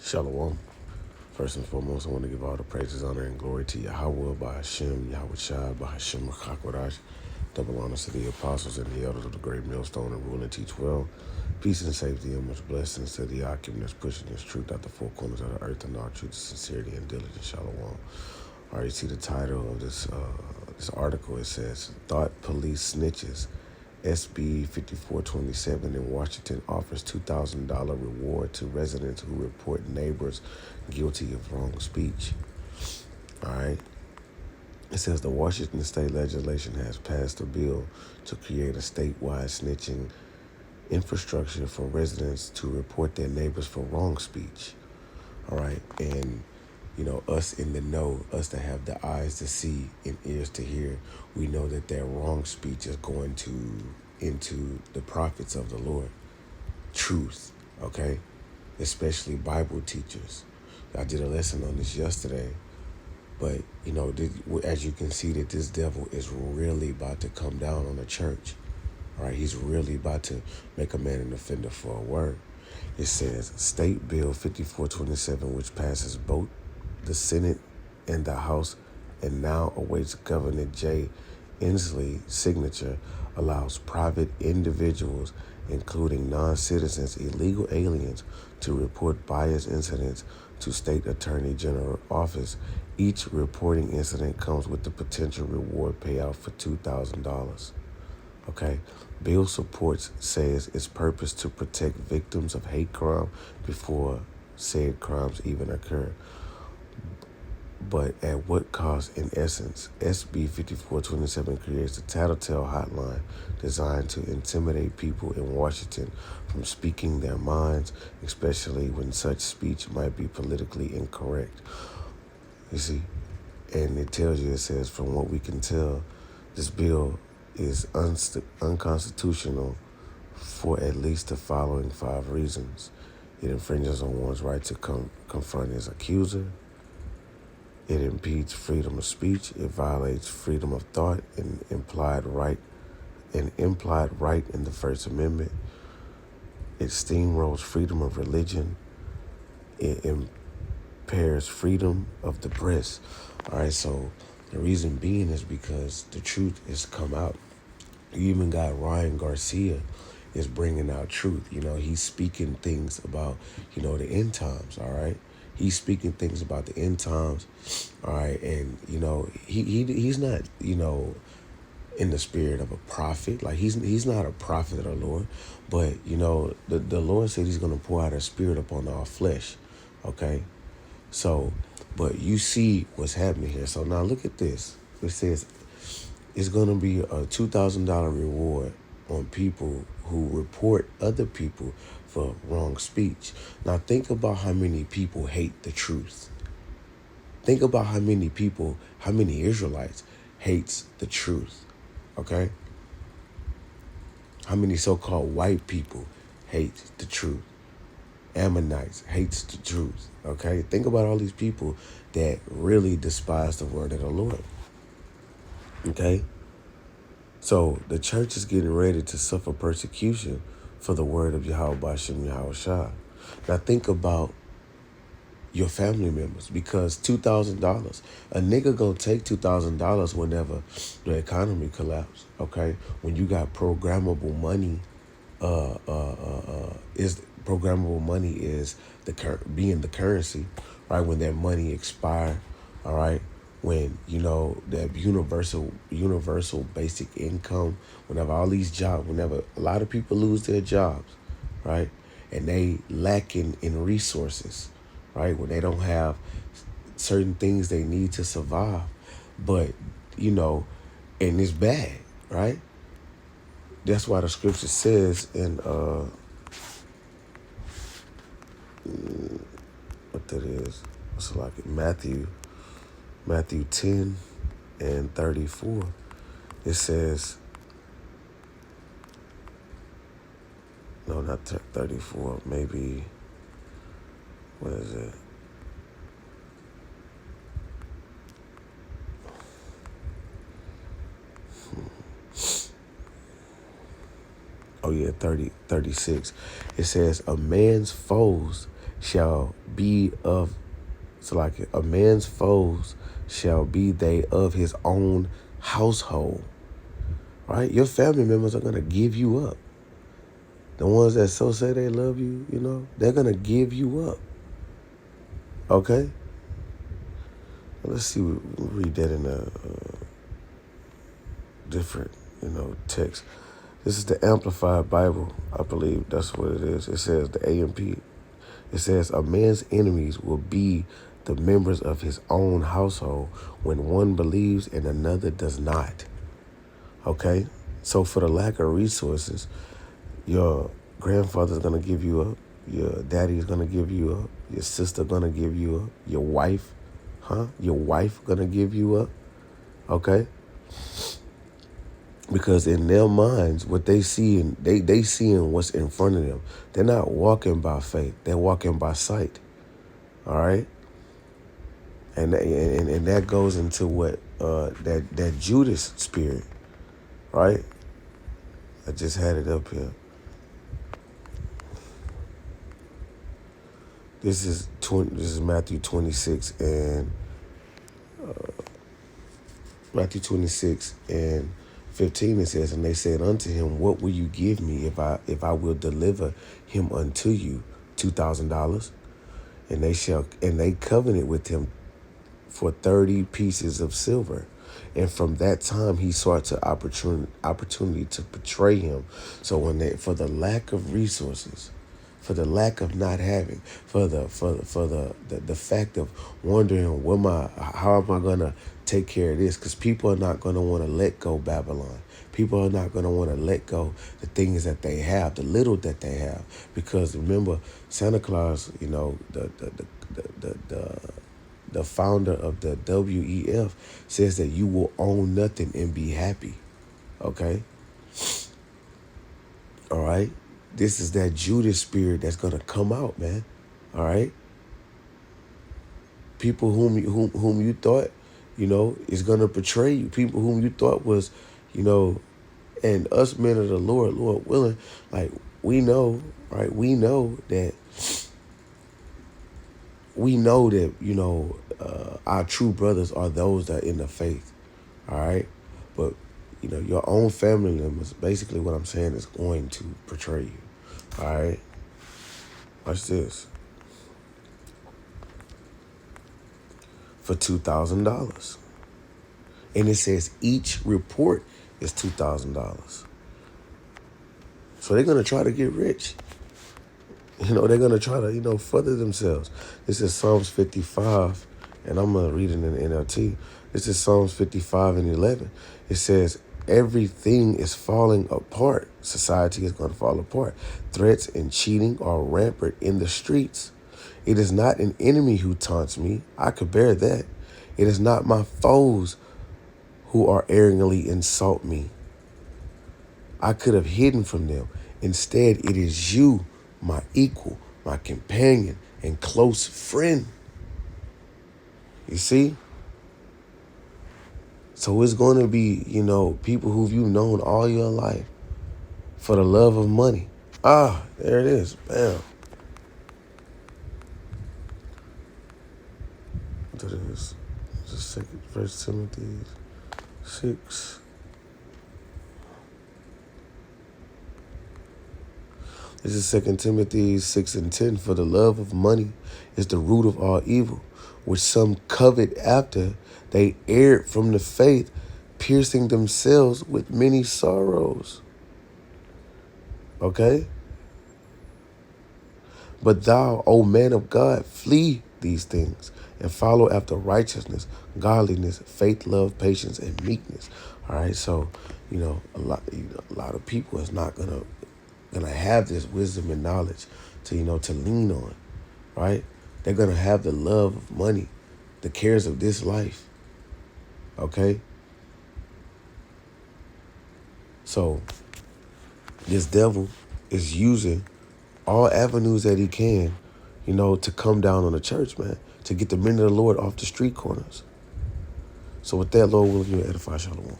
Shalom. First and foremost, I want to give all the praises, honor, and glory to Yahweh, by Hashem, Yahweh Shai, by Hashem, Chakwadash. Double honors to the apostles and the elders of the great millstone and rule and teach well. Peace and safety and much blessings to the Akim that's pushing this truth out the four corners of the earth and all truth, sincerity, and diligence. Shalom. All right, you see the title of this article. It says, Thought Police Snitches. SB 5427 in Washington offers $2,000 reward to residents who report neighbors guilty of wrong speech. All right. It says the Washington state legislation has passed a bill to create a statewide snitching infrastructure for residents to report their neighbors for wrong speech. All right. And us in the know, us that have the eyes to see and ears to hear, we know that their wrong speech is going into the prophets of the Lord. Truth, okay? Especially Bible teachers. I did a lesson on this yesterday, but, as you can see that this devil is really about to come down on the church. All right, he's really about to make a man an offender for a word. It says, State Bill 5427, which passes both the Senate and the House and now awaits Governor Jay Inslee's signature, allows private individuals, including non-citizens, illegal aliens, to report bias incidents to State Attorney General office. Each reporting incident comes with the potential reward payout for $2,000. Okay? Bill supports says its purpose to protect victims of hate crime before said crimes even occur. But at what cost? In essence, SB 5427 creates a tattletale hotline designed to intimidate people in Washington from speaking their minds, especially when such speech might be politically incorrect. You see? And it tells you, it says, from what we can tell, this bill is unconstitutional for at least the following 5 reasons. It infringes on one's right to confront his accuser. It impedes freedom of speech. It violates freedom of thought and implied right in the First Amendment. It steamrolls freedom of religion. It impairs freedom of the press. All right, so the reason being is because the truth has come out. You even got Ryan Garcia is bringing out truth. He's speaking things about, the end times, all right? He's speaking things about the end times, all right? And, he's not, in the spirit of a prophet. Like, he's not a prophet of the Lord. But, the Lord said he's going to pour out his spirit upon all flesh, okay? So, but you see what's happening here. So now look at this. It says it's going to be a $2,000 reward on people who report other people for wrong speech. Now think about how many people hate the truth. Think about how many Israelites hates the truth, okay? How many so-called white people hate the truth. Ammonites hates the truth, okay? Think about all these people that really despise the word of the Lord, okay? So the church is getting ready to suffer persecution for the word of Yahweh Bashem Yahweh Shai. Now think about your family members, because $2,000, a nigga gonna take $2,000 whenever the economy collapse. Okay, when you got programmable money, is programmable money is being the currency, right? When that money expire, all right. When that universal basic income, whenever all these jobs, whenever a lot of people lose their jobs, right, and they lacking in resources, right, when they don't have certain things they need to survive, but and it's bad, right? That's why the scripture says in what that is, it's like Matthew 10 and 34. It says, no, not 34, maybe, what is it? Oh yeah, 36. It says, a man's foes shall be of, so like a man's foes shall be they of his own household. Right? Your family members are going to give you up. The ones that so say they love you, they're going to give you up. Okay? Let's see, we'll read that in a different, text. This is the Amplified Bible. I believe that's what it is. It says the AMP. It says a man's enemies will be the members of his own household when one believes and another does not. Okay? So for the lack of resources, your grandfather's going to give you up. Your daddy's going to give you up. Your sister going to give you up. Your wife, Your wife going to give you up. Okay? Because in their minds, what they see, they seeing what's in front of them. They're not walking by faith. They're walking by sight. All right? And that goes into what that Judas spirit, right? I just had it up here. This is Matthew 26 and Matthew 26 and 15. It says, and they said unto him, what will you give me if I will deliver him unto you $2,000? And they covenanted with him for 30 pieces of silver. And from that time, he sought to opportunity to betray him. So for the lack of resources, for the lack of not having, for the fact of wondering, how am I gonna take care of this? Because people are not gonna want to let go Babylon. People are not gonna want to let go the things that they have, the little that they have. Because remember, Santa Claus, the founder of the WEF says that you will own nothing and be happy. Okay? All right? This is that Judas spirit that's going to come out, man. All right? People whom you thought, is going to betray you. People whom you thought was, and us men of the Lord willing, like we know, right? We know that, our true brothers are those that are in the faith. All right? But, your own family members, basically what I'm saying, is going to betray you. All right? Watch this. For $2,000. And it says each report is $2,000. So they're going to try to get rich. They're going to try to, further themselves. This is Psalms 55, and I'm going to read it in the NLT. This is Psalms 55 and 11. It says, everything is falling apart. Society is going to fall apart. Threats and cheating are rampant in the streets. It is not an enemy who taunts me. I could bear that. It is not my foes who are arrogantly insult me. I could have hidden from them. Instead, it is you, my equal, my companion, and close friend. You see? So it's going to be, people who you've known all your life for the love of money. There it is. Bam. What it is? It's the 1 Timothy 6. This is 2 Timothy 6 and 10. For the love of money is the root of all evil, which some covet after. They erred from the faith, piercing themselves with many sorrows. Okay? But thou, O man of God, flee these things and follow after righteousness, godliness, faith, love, patience, and meekness. All right? So, a lot of people is not gonna have this wisdom and knowledge to lean on, right? They're gonna have the love of money, the cares of this life. Okay? So this devil is using all avenues that he can, to come down on the church, man, to get the men of the Lord off the street corners. So with that, Lord, will you edify Shalom?